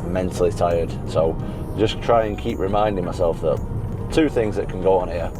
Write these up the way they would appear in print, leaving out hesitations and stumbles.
mentally tired. So just try and keep reminding myself that two things that can go on here: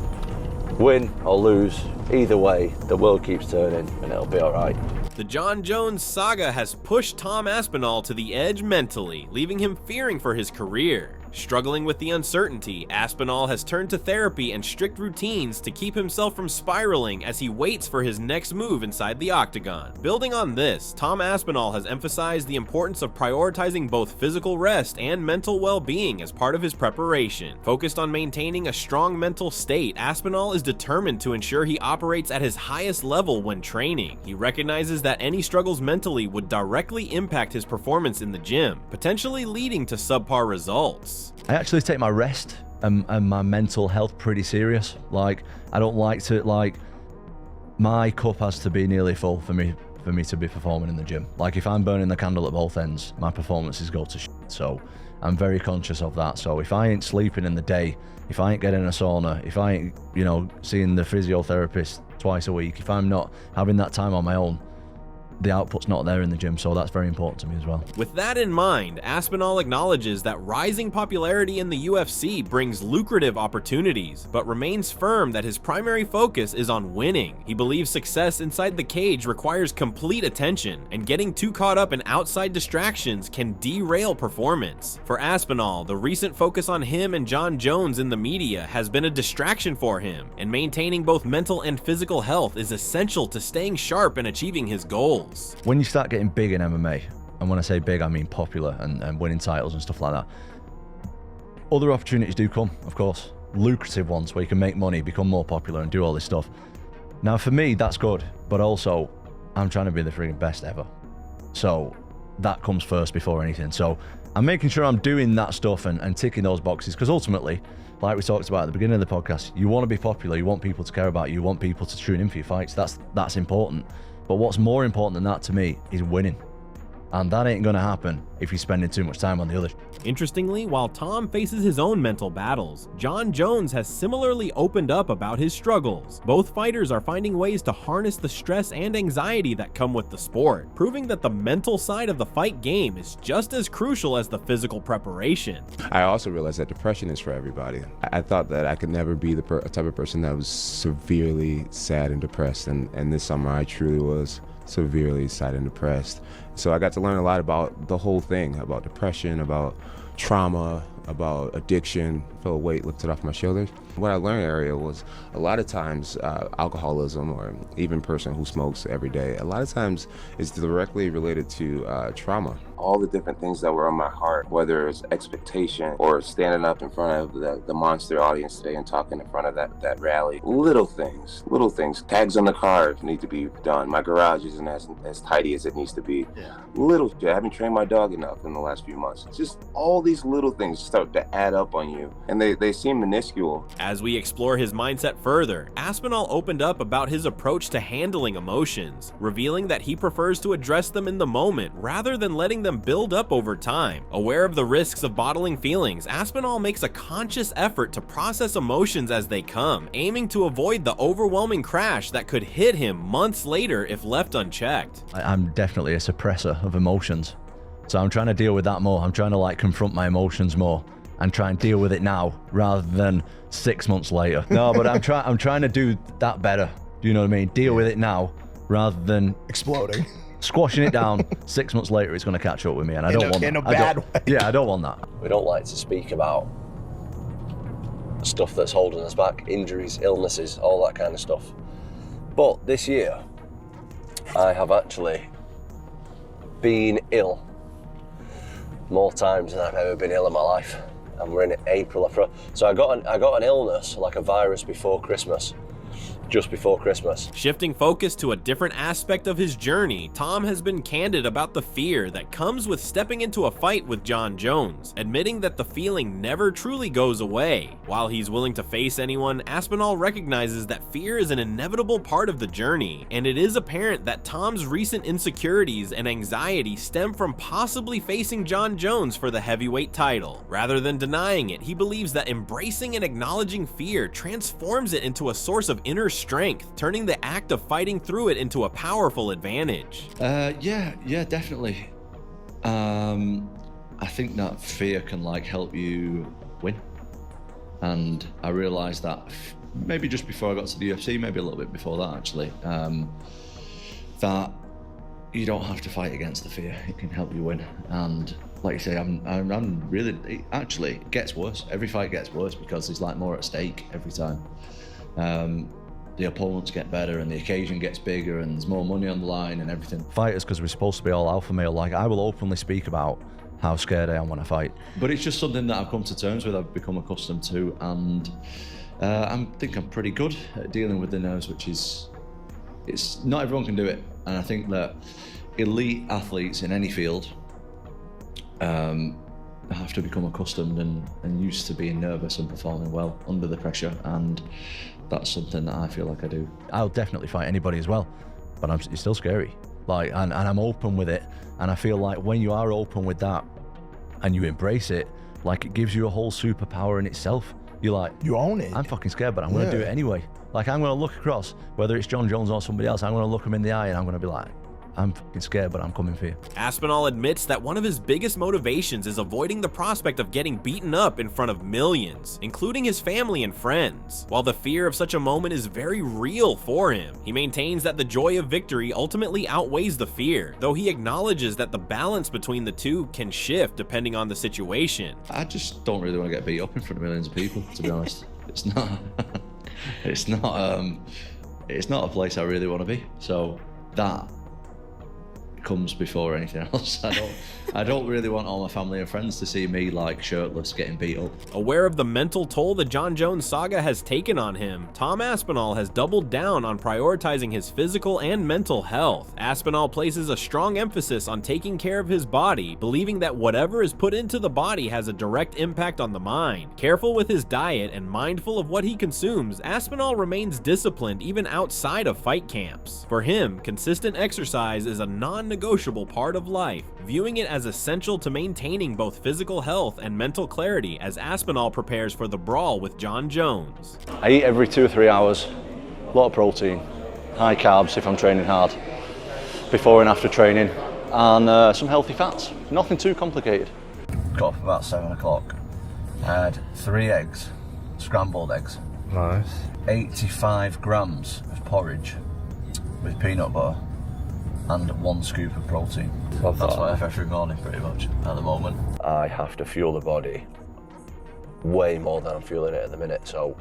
win or lose, either way, the world keeps turning and it'll be all right. The Jon Jones saga has pushed Tom Aspinall to the edge mentally, leaving him fearing for his career. Struggling with the uncertainty, Aspinall has turned to therapy and strict routines to keep himself from spiraling as he waits for his next move inside the octagon. Building on this, Tom Aspinall has emphasized the importance of prioritizing both physical rest and mental well-being as part of his preparation. Focused on maintaining a strong mental state, Aspinall is determined to ensure he operates at his highest level when training. He recognizes that any struggles mentally would directly impact his performance in the gym, potentially leading to subpar results. I actually take my rest and my mental health pretty serious. Like, I don't like to, my cup has to be nearly full for me to be performing in the gym. Like, if I'm burning the candle at both ends, my performances go to shit. So I'm very conscious of that. So if I ain't sleeping in the day, if I ain't getting a sauna, if I ain't, seeing the physiotherapist twice a week, if I'm not having that time on my own, the output's not there in the gym, so that's very important to me as well. With that in mind, Aspinall acknowledges that rising popularity in the UFC brings lucrative opportunities, but remains firm that his primary focus is on winning. He believes success inside the cage requires complete attention, and getting too caught up in outside distractions can derail performance. For Aspinall, the recent focus on him and Jon Jones in the media has been a distraction for him, and maintaining both mental and physical health is essential to staying sharp and achieving his goals. When you start getting big in MMA, and when I say big, I mean popular and winning titles and stuff like that, other opportunities do come, of course. Lucrative ones where you can make money, become more popular and do all this stuff. Now for me, that's good, but also I'm trying to be the freaking best ever. So that comes first before anything. So I'm making sure I'm doing that stuff and ticking those boxes, because ultimately, like we talked about at the beginning of the podcast, you want to be popular, you want people to care about you, you want people to tune in for your fights. That's important. But what's more important than that to me is winning. And that ain't gonna happen if you're spending too much time on the other. Interestingly, while Tom faces his own mental battles, Jon Jones has similarly opened up about his struggles. Both fighters are finding ways to harness the stress and anxiety that come with the sport, proving that the mental side of the fight game is just as crucial as the physical preparation. I also realized that depression is for everybody. I thought that I could never be the type of person that was severely sad and depressed, and this summer I truly was severely sad and depressed. So I got to learn a lot about the whole thing, about depression, about trauma, about addiction. I felt a weight lifted off my shoulders. What I learned area was a lot of times alcoholism, or even a person who smokes every day, a lot of times is directly related to trauma. All the different things that were on my heart, whether it's expectation or standing up in front of the monster audience today and talking in front of that rally. Little things. Tags on the car need to be done. My garage isn't as tidy as it needs to be. Yeah. Little shit. I haven't trained my dog enough in the last few months. Just all these little things start to add up on you, and they seem minuscule. As we explore his mindset further, Aspinall opened up about his approach to handling emotions, revealing that he prefers to address them in the moment rather than letting them build up over time. Aware of the risks of bottling feelings, Aspinall makes a conscious effort to process emotions as they come, aiming to avoid the overwhelming crash that could hit him months later if left unchecked. I'm definitely a suppressor of emotions. So I'm trying to deal with that more. I'm trying to confront my emotions more and try and deal with it now rather than 6 months later. No, but I'm trying to do that better. Do you know what I mean? Deal with it now rather than exploding, squashing it down. 6 months later, it's going to catch up with me, and I don't want that. In a bad way. Yeah, I don't want that. We don't like to speak about stuff that's holding us back, injuries, illnesses, all that kind of stuff. But this year, I have actually been ill more times than I've ever been ill in my life. And we're in April. So I got an illness, like a virus, before Christmas. Just before Christmas. Shifting focus to a different aspect of his journey, Tom has been candid about the fear that comes with stepping into a fight with Jon Jones, admitting that the feeling never truly goes away. While he's willing to face anyone, Aspinall recognizes that fear is an inevitable part of the journey, and it is apparent that Tom's recent insecurities and anxiety stem from possibly facing Jon Jones for the heavyweight title. Rather than denying it, he believes that embracing and acknowledging fear transforms it into a source of inner strength, turning the act of fighting through it into a powerful advantage. Yeah, definitely. I think that fear can like help you win. And I realised that maybe just before I got to the UFC, maybe a little bit before that actually, that you don't have to fight against the fear. It can help you win. And like you say, I'm really, it actually gets worse. Every fight gets worse because there's like more at stake every time. The opponents get better and the occasion gets bigger and there's more money on the line and everything. Fighters, because we're supposed to be all alpha male, like I will openly speak about how scared I am when I fight. But it's just something that I've come to terms with, I've become accustomed to, and I think I'm pretty good at dealing with the nerves, which is, it's not everyone can do it. And I think that elite athletes in any field have to become accustomed and used to being nervous and performing well under the pressure, and that's something that I feel like I do. I'll definitely fight anybody as well, but it's still scary. Like, and I'm open with it, and I feel like when you are open with that and you embrace it, like it gives you a whole superpower in itself. You're like, you own it. I'm fucking scared, but I'm gonna do it anyway. Like I'm gonna look across, whether it's John Jones or somebody else, I'm gonna look them in the eye and I'm gonna be like, I'm fucking scared, but I'm coming for you. Aspinall admits that one of his biggest motivations is avoiding the prospect of getting beaten up in front of millions, including his family and friends. While the fear of such a moment is very real for him, he maintains that the joy of victory ultimately outweighs the fear, though he acknowledges that the balance between the two can shift depending on the situation. I just don't really want to get beat up in front of millions of people, to be honest. It's not a place I really want to be. So that comes before anything else. I don't really want all my family and friends to see me like shirtless getting beat up. Aware of the mental toll the John Jones saga has taken on him, Tom Aspinall has doubled down on prioritizing his physical and mental health. Aspinall places a strong emphasis on taking care of his body, believing that whatever is put into the body has a direct impact on the mind. Careful with his diet and mindful of what he consumes, Aspinall remains disciplined even outside of fight camps. For him, consistent exercise is a non-negotiable part of life, viewing it as essential to maintaining both physical health and mental clarity as Aspinall prepares for the brawl with John Jones. I eat every 2 or 3 hours, a lot of protein, high carbs if I'm training hard, before and after training, and some healthy fats. Nothing too complicated. Got up about 7 o'clock. I had 3 eggs, scrambled eggs. Nice. 85 grams of porridge with peanut butter and 1 scoop of protein. That's what I have every morning pretty much at the moment. I have to fuel the body way more than I'm fueling it at the minute, so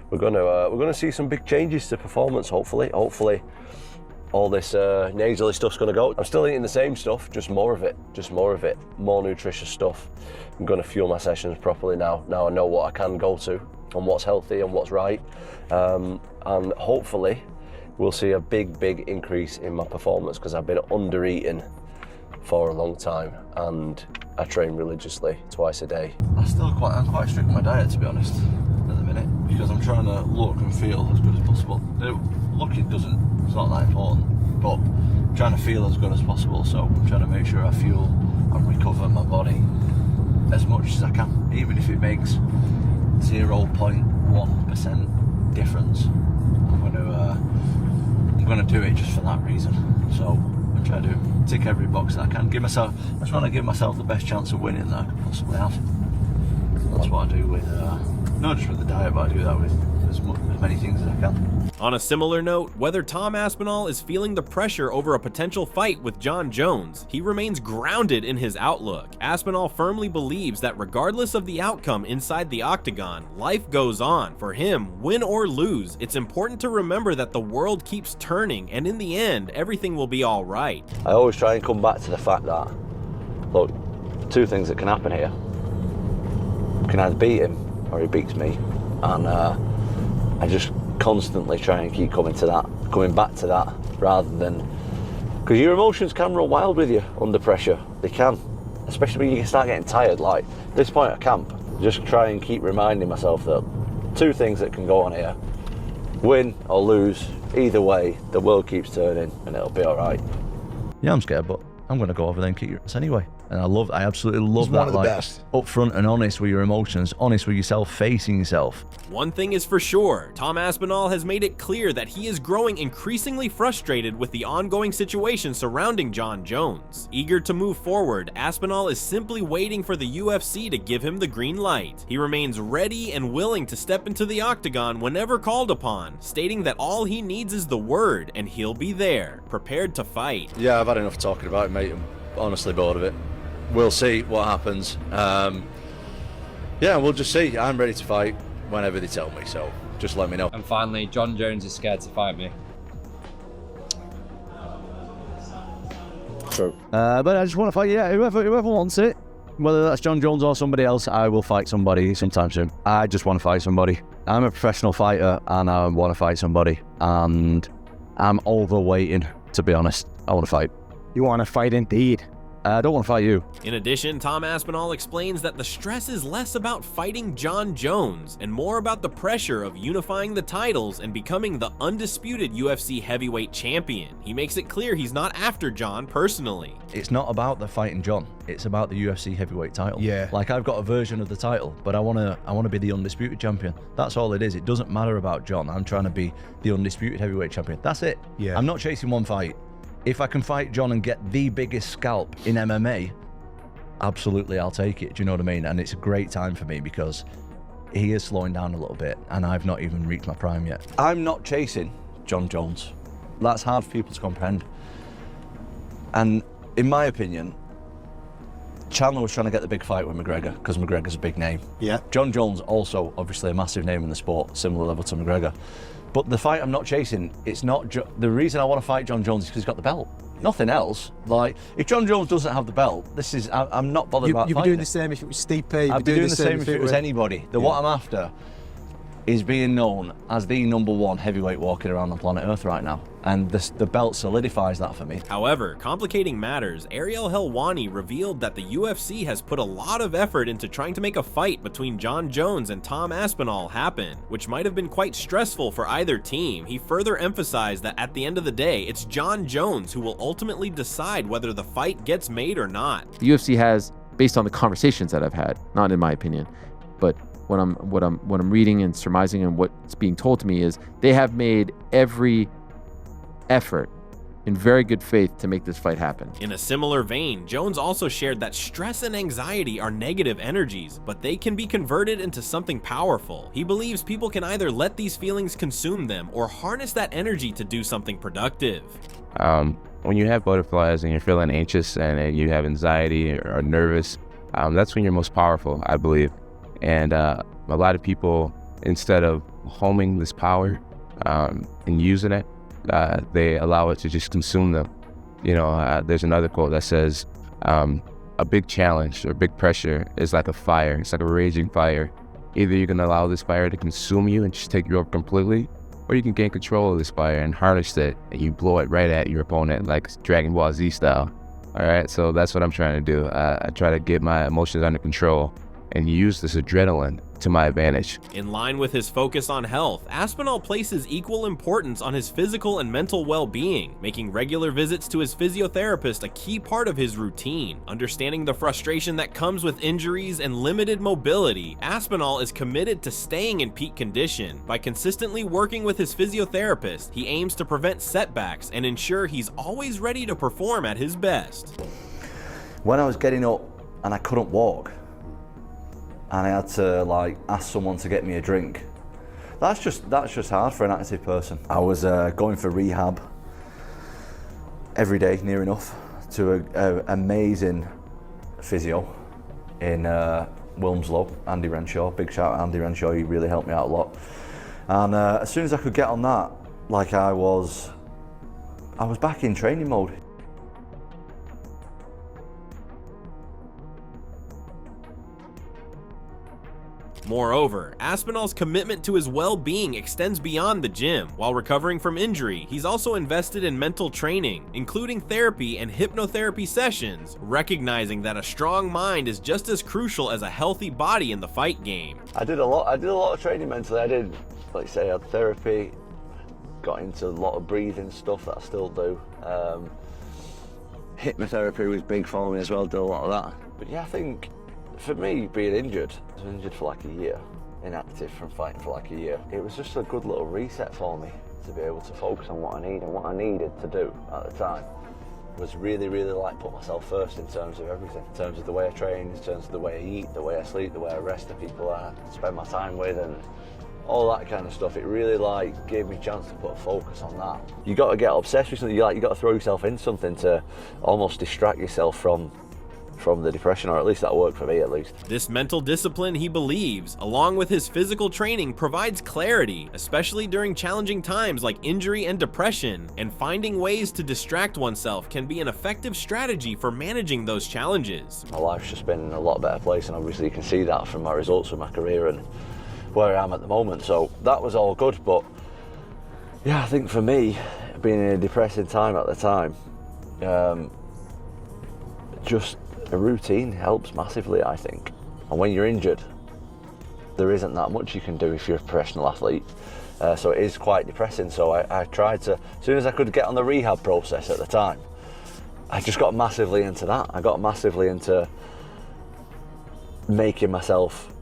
we're gonna see some big changes to performance, hopefully. Hopefully all this nasally stuff's gonna go. I'm still eating the same stuff, just more of it, more nutritious stuff. I'm gonna fuel my sessions properly now. Now I know what I can go to and what's healthy and what's right, and hopefully we'll see a big increase in my performance, because I've been under eating for a long time and I train religiously twice a day. I'm quite strict with my diet, to be honest, at the minute, because I'm trying to look and feel as good as possible. It's not that important, but I'm trying to feel as good as possible, so I'm trying to make sure I fuel and recover my body as much as I can, even if it makes 0.1% difference. I'm gonna do it just for that reason. So I'm trying to tick every box that I can. I just want to give myself the best chance of winning that I could possibly have. So that's what I do with, not just with the diet, but I do that with as many things as I can. On a similar note, whether Tom Aspinall is feeling the pressure over a potential fight with John Jones, he remains grounded in his outlook. Aspinall firmly believes that regardless of the outcome inside the octagon, life goes on. For him, win or lose, it's important to remember that the world keeps turning, and in the end, everything will be all right. I always try and come back to the fact that, look, 2 things that can happen here. I can either beat him or he beats me, and I just constantly try and keep coming back to that, rather than, because your emotions can run wild with you under pressure. They can, especially when you start getting tired. Like this point at camp, just try and keep reminding myself that 2 things that can go on here: win or lose. Either way, the world keeps turning and it'll be all right. Yeah, I'm scared, but I'm going to go over there and kick your ass anyway. And I absolutely love He's that. one of the like, best. upfront and honest with your emotions, honest with yourself, facing yourself. One thing is for sure, Tom Aspinall has made it clear that he is growing increasingly frustrated with the ongoing situation surrounding Jon Jones. Eager to move forward, Aspinall is simply waiting for the UFC to give him the green light. He remains ready and willing to step into the octagon whenever called upon, stating that all he needs is the word and he'll be there, prepared to fight. Yeah, I've had enough talking about it, mate. I'm honestly bored of it. We'll see what happens. Yeah, we'll just see. I'm ready to fight whenever they tell me, so just let me know. And finally, Jon Jones is scared to fight me. True. But I just want to fight, yeah, whoever wants it. Whether that's Jon Jones or somebody else, I will fight somebody sometime soon. I just want to fight somebody. I'm a professional fighter and I want to fight somebody. And I'm overweighting, to be honest. I want to fight. You want to fight indeed. I don't want to fight you. In addition, Tom Aspinall explains that the stress is less about fighting Jon Jones and more about the pressure of unifying the titles and becoming the undisputed UFC heavyweight champion. He makes it clear he's not after Jon personally. It's not about the fighting Jon. It's about the UFC heavyweight title. Yeah. Like, I've got a version of the title, but I want to be the undisputed champion. That's all it is. It doesn't matter about Jon. I'm trying to be the undisputed heavyweight champion. That's it. Yeah. I'm not chasing one fight. If I can fight Jon and get the biggest scalp in MMA, absolutely, I'll take it. Do you know what I mean? And it's a great time for me because he is slowing down a little bit and I've not even reached my prime yet. I'm not chasing Jon Jones. That's hard for people to comprehend. And in my opinion, Chandler was trying to get the big fight with McGregor because McGregor's a big name. Yeah. Jon Jones also obviously a massive name in the sport, similar level to McGregor. But the fight I'm not chasing, it's not the reason I want to fight Jon Jones is because he's got the belt. Nothing else. Like, if Jon Jones doesn't have the belt, I'm not bothered about You'd be fighting doing it. the same if it was Stipe. I'd be doing the same if it was anybody. What I'm after is being known as the #1 heavyweight walking around on planet Earth right now. And the belt solidifies that for me. However, complicating matters, Ariel Helwani revealed that the UFC has put a lot of effort into trying to make a fight between Jon Jones and Tom Aspinall happen, which might have been quite stressful for either team. He further emphasized that at the end of the day, it's Jon Jones who will ultimately decide whether the fight gets made or not. The UFC has, based on the conversations that I've had, not in my opinion, but what I'm reading and surmising and what's being told to me is they have made every effort in very good faith to make this fight happen. In a similar vein, Jones also shared that stress and anxiety are negative energies, but they can be converted into something powerful. He believes people can either let these feelings consume them or harness that energy to do something productive. When you have butterflies and you're feeling anxious and you have anxiety or nervous, that's when you're most powerful, I believe. And a lot of people, instead of homing this power and using it, they allow it to just consume them. You know, there's another quote that says, a big challenge or big pressure is like a fire. It's like a raging fire. Either you can allow this fire to consume you and just take you over completely, or you can gain control of this fire and harness it and you blow it right at your opponent like Dragon Ball Z style. All right, so that's what I'm trying to do. I try to get my emotions under control and use this adrenaline to my advantage. In line with his focus on health, Aspinall places equal importance on his physical and mental well-being, making regular visits to his physiotherapist a key part of his routine. Understanding the frustration that comes with injuries and limited mobility, Aspinall is committed to staying in peak condition. By consistently working with his physiotherapist, he aims to prevent setbacks and ensure he's always ready to perform at his best. When I was getting up and I couldn't walk, and I had to like ask someone to get me a drink. That's just hard for an active person. I was going for rehab every day, near enough, to an amazing physio in Wilmslow, Andy Renshaw. Big shout out Andy Renshaw, he really helped me out a lot. And as soon as I could get on that, like I was back in training mode. Moreover, Aspinall's commitment to his well-being extends beyond the gym. While recovering from injury, he's also invested in mental training, including therapy and hypnotherapy sessions, recognizing that a strong mind is just as crucial as a healthy body in the fight game. I did a lot of training mentally. I did, like you say, I had therapy, got into a lot of breathing stuff that I still do. hypnotherapy was big for me as well, did a lot of that. But yeah, I think for me, being injured, I was injured for like a year, inactive from fighting for like a year. It was just a good little reset for me to be able to focus on what I need, and what I needed to do at the time was really, really like put myself first in terms of everything, in terms of the way I train, in terms of the way I eat, the way I sleep, the way I rest, the people I spend my time with, and all that kind of stuff. It really like gave me a chance to put a focus on that. You got to get obsessed with something. You got to throw yourself in something to almost distract yourself from the depression, or at least that worked for me at least. This mental discipline, he believes, along with his physical training, provides clarity, especially during challenging times like injury and depression, and finding ways to distract oneself can be an effective strategy for managing those challenges. My life's just been in a lot better place, and obviously you can see that from my results with my career and where I am at the moment, so that was all good. But yeah, I think for me, being in a depressing time at the time, just a routine helps massively, I think. And when you're injured, there isn't that much you can do if you're a professional athlete. So it is quite depressing. So I tried to, as soon as I could get on the rehab process at the time, I just got massively into that. I got massively into making myself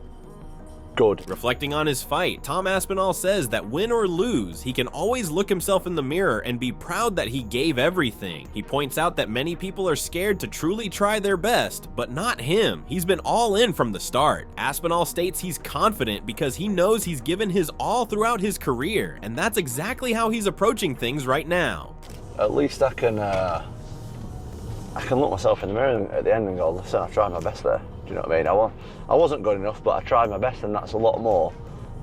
good. Reflecting on his fight, Tom Aspinall says that win or lose, he can always look himself in the mirror and be proud that he gave everything. He points out that many people are scared to truly try their best, but not him. He's been all in from the start. Aspinall states he's confident because he knows he's given his all throughout his career, and that's exactly how he's approaching things right now. At least I can look myself in the mirror at the end and go, listen, I tried my best there. Do you know what I mean? I wasn't good enough, but I tried my best, and that's a lot more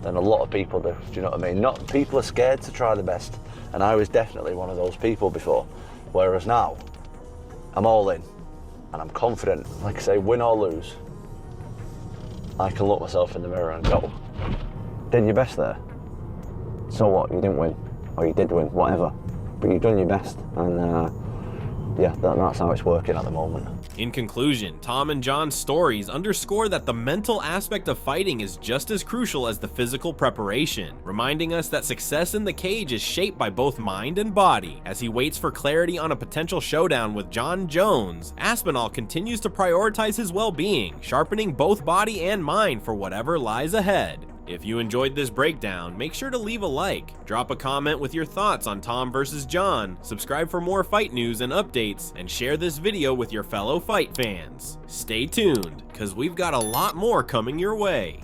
than a lot of people do. Do you know what I mean? Not people are scared to try the best, and I was definitely one of those people before. Whereas now, I'm all in, and I'm confident. Like I say, win or lose, I can look myself in the mirror and go, did your best there. So what? You didn't win, or you did win, whatever. But you've done your best, and yeah, that's how it's working at the moment. In conclusion, Tom and John's stories underscore that the mental aspect of fighting is just as crucial as the physical preparation, reminding us that success in the cage is shaped by both mind and body. As he waits for clarity on a potential showdown with Jon Jones, Aspinall continues to prioritize his well-being, sharpening both body and mind for whatever lies ahead. If you enjoyed this breakdown, make sure to leave a like, drop a comment with your thoughts on Tom versus Jon, subscribe for more fight news and updates, and share this video with your fellow fight fans. Stay tuned, cause we've got a lot more coming your way.